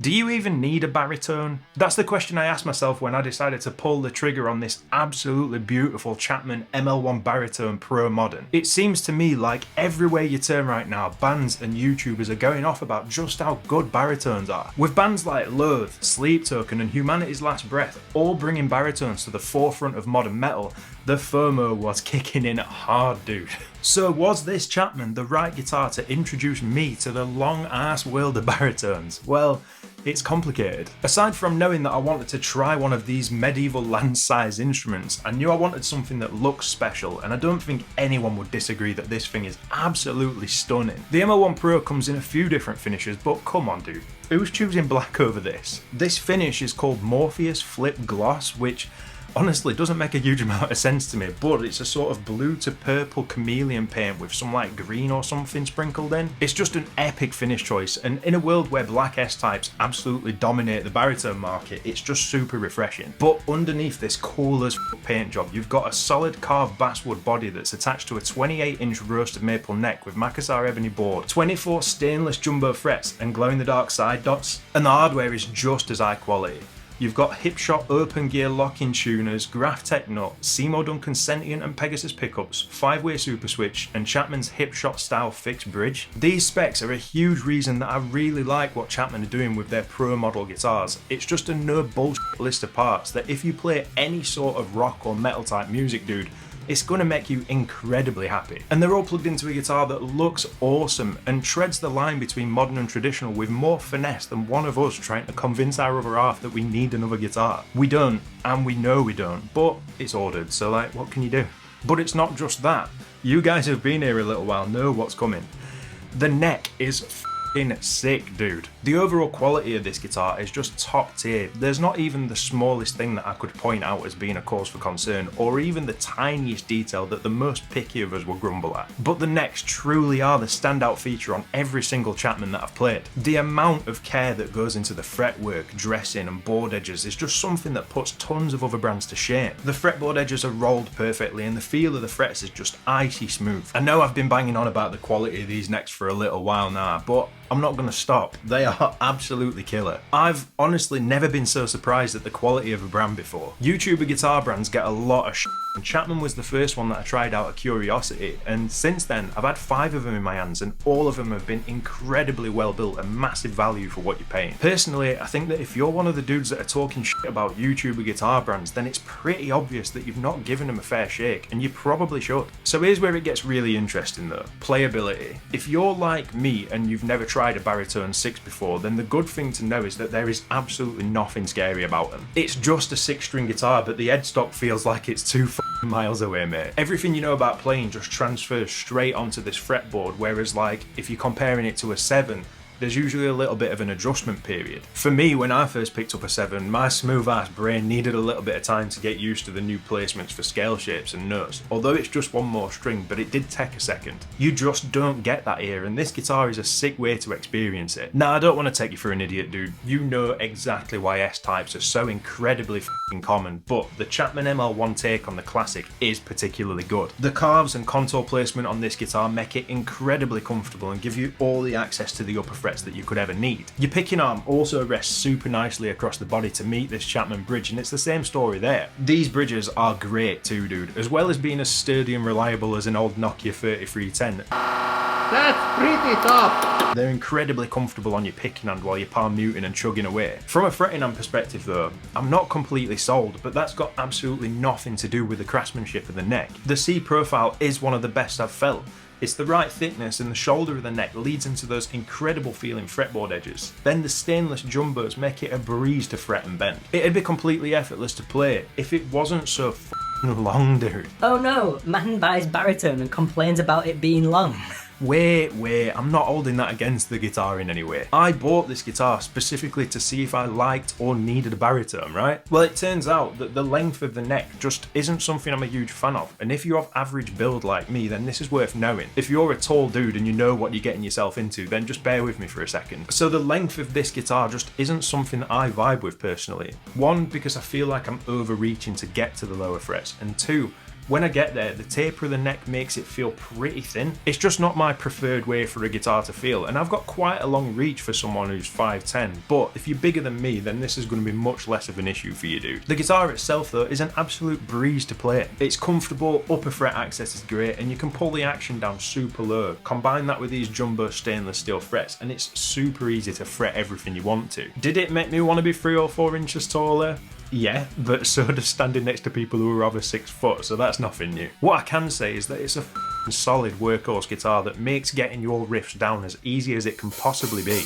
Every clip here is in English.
Do you even need a baritone? That's the question I asked myself when I decided to pull the trigger on this absolutely beautiful Chapman ML1 Baritone Pro Modern. It seems to me like everywhere you turn right now, bands and YouTubers are going off about just how good baritones are. With bands like Loathe, Sleep Token and Humanity's Last Breath all bringing baritones to the forefront of modern metal, the FOMO was kicking in hard, dude. So was this Chapman the right guitar to introduce me to the long ass world of baritones? Well, it's complicated. Aside from knowing that I wanted to try one of these medieval land-sized instruments, I knew I wanted something that looks special, and I don't think anyone would disagree that this thing is absolutely stunning. The ML1 Pro comes in a few different finishes, but come on dude, who's choosing black over this? This finish is called Morpheus Flip Gloss, which honestly doesn't make a huge amount of sense to me, but it's a sort of blue to purple chameleon paint with some like green or something sprinkled in. It's just an epic finish choice, and in a world where black S-types absolutely dominate the baritone market, it's just super refreshing. But underneath this cool as paint job, you've got a solid carved basswood body that's attached to a 28-inch roasted maple neck with Makassar ebony board, 24 stainless jumbo frets and glow-in-the-dark side dots, and the hardware is just as high quality. You've got Hipshot open gear locking tuners, Graph Tech nut, Seymour Duncan Sentient and Pegasus pickups, 5-way super switch, and Chapman's Hipshot style fixed bridge. These specs are a huge reason that I really like what Chapman are doing with their Pro model guitars. It's just a no bullshit list of parts that if you play any sort of rock or metal type music, dude, it's going to make you incredibly happy. And they're all plugged into a guitar that looks awesome and treads the line between modern and traditional with more finesse than one of us trying to convince our other half that we need another guitar. We don't, and we know we don't, but it's ordered, so like, what can you do? But it's not just that. You guys who've been here a little while know what's coming. The neck is sick, dude. The overall quality of this guitar is just top tier. There's not even the smallest thing that I could point out as being a cause for concern, or even the tiniest detail that the most picky of us will grumble at. But the necks truly are the standout feature on every single Chapman that I've played. The amount of care that goes into the fretwork, dressing and board edges is just something that puts tons of other brands to shame. The fretboard edges are rolled perfectly and the feel of the frets is just icy smooth. I know I've been banging on about the quality of these necks for a little while now, but I'm not going to stop. They are absolutely killer. I've honestly never been so surprised at the quality of a brand before. YouTuber guitar brands get a lot of shit, and Chapman was the first one that I tried out of curiosity, and since then I've had 5 of them in my hands and all of them have been incredibly well built and massive value for what you're paying. Personally, I think that if you're one of the dudes that are talking shit about YouTuber guitar brands, then it's pretty obvious that you've not given them a fair shake, and you probably should. So here's where it gets really interesting though. Playability. If you're like me and you've never tried a Baritone 6 before, then the good thing to know is that there is absolutely nothing scary about them. It's just a 6-string guitar, but the headstock feels like it's 2 miles away, mate. Everything you know about playing just transfers straight onto this fretboard, whereas like if you're comparing it to a 7, there's usually a little bit of an adjustment period. For me, when I first picked up a 7, my smooth ass brain needed a little bit of time to get used to the new placements for scale shapes and notes. Although it's just one more string, but it did take a second. You just don't get that here, and this guitar is a sick way to experience it. Now, I don't want to take you for an idiot, dude. You know exactly why S-types are so incredibly common, but the Chapman ML1 take on the classic is particularly good. The carves and contour placement on this guitar make it incredibly comfortable and give you all the access to the upper fret that you could ever need. Your picking arm also rests super nicely across the body to meet this Chapman bridge, and it's the same story there. These bridges are great too, dude, as well as being as sturdy and reliable as an old Nokia 3310. That's pretty tough! They're incredibly comfortable on your picking hand while you're palm muting and chugging away. From a fretting hand perspective though, I'm not completely sold, but that's got absolutely nothing to do with the craftsmanship of the neck. The C profile is one of the best I've felt. It's the right thickness, and the shoulder of the neck leads into those incredible feeling fretboard edges. Then the stainless jumbos make it a breeze to fret and bend. It'd be completely effortless to play if it wasn't so long, dude. Oh no, man buys baritone and complains about it being long. Wait, I'm not holding that against the guitar in any way. I bought this guitar specifically to see if I liked or needed a baritone, right? Well, it turns out that the length of the neck just isn't something I'm a huge fan of, and if you have average build like me, then this is worth knowing. If you're a tall dude and you know what you're getting yourself into, then just bear with me for a second. So the length of this guitar just isn't something that I vibe with personally. One, because I feel like I'm overreaching to get to the lower frets, and two, When I get there, the taper of the neck makes it feel pretty thin. It's just not my preferred way for a guitar to feel, and I've got quite a long reach for someone who's 5'10", but if you're bigger than me, then this is going to be much less of an issue for you, dude. The guitar itself though is an absolute breeze to play. It's comfortable, upper fret access is great, and you can pull the action down super low. Combine that with these jumbo stainless steel frets, and it's super easy to fret everything you want to. Did it make me want to be 3 or 4 inches taller? Yeah, but so does standing next to people who are over 6 foot, so that's nothing new. What I can say is that it's a solid workhorse guitar that makes getting your riffs down as easy as it can possibly be.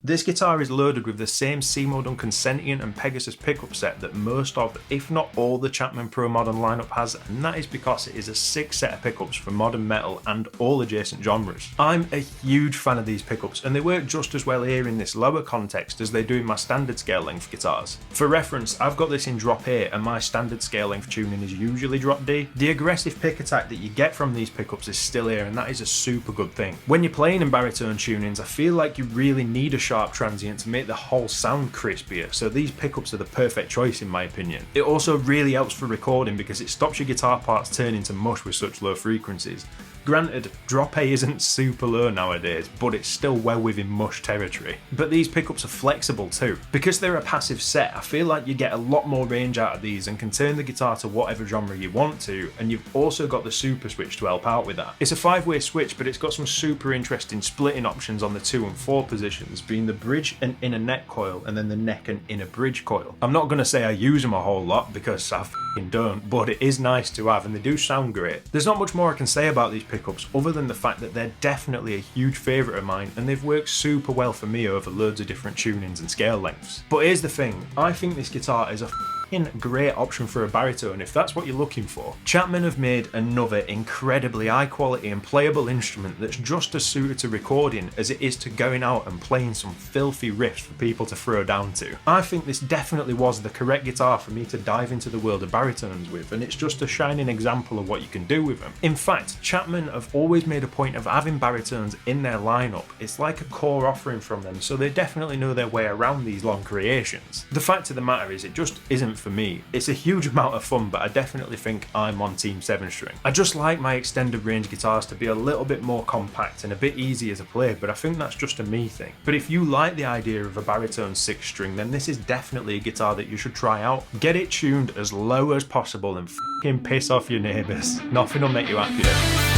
This guitar is loaded with the same Seymour Duncan Sentient and Pegasus pickup set that most of, if not all, the Chapman Pro Modern lineup has, and that is because it is a sick set of pickups for modern metal and all adjacent genres. I'm a huge fan of these pickups, and they work just as well here in this lower context as they do in my standard scale length guitars. For reference, I've got this in drop A and my standard scale length tuning is usually drop D. The aggressive pick attack that you get from these pickups is still here, and that is a super good thing. When you're playing in baritone tunings, I feel like you really need a sharp transient to make the whole sound crispier, so these pickups are the perfect choice in my opinion. It also really helps for recording because it stops your guitar parts turning to mush with such low frequencies. Granted, drop A isn't super low nowadays, but it's still well within mush territory. But these pickups are flexible too. Because they're a passive set, I feel like you get a lot more range out of these and can turn the guitar to whatever genre you want to, and you've also got the super switch to help out with that. It's a 5-way switch, but it's got some super interesting splitting options on the 2 and 4 positions, being the bridge and inner neck coil, and then the neck and inner bridge coil. I'm not going to say I use them a whole lot, because I f***ing don't, but it is nice to have, and they do sound great. There's not much more I can say about these pickups other than the fact that they're definitely a huge favourite of mine, and they've worked super well for me over loads of different tunings and scale lengths. But here's the thing, I think this guitar is a great option for a baritone if that's what you're looking for. Chapman have made another incredibly high quality and playable instrument that's just as suited to recording as it is to going out and playing some filthy riffs for people to throw down to. I think this definitely was the correct guitar for me to dive into the world of baritones with, and it's just a shining example of what you can do with them. In fact, Chapman have always made a point of having baritones in their lineup. It's like a core offering from them, so they definitely know their way around these long creations. The fact of the matter is, it just isn't for me. It's a huge amount of fun, but I definitely think I'm on Team 7 string. I just like my extended range guitars to be a little bit more compact and a bit easier to play, but I think that's just a me thing. But if you like the idea of a baritone 6 string, then this is definitely a guitar that you should try out. Get it tuned as low as possible and f***ing piss off your neighbours. Nothing will make you happier.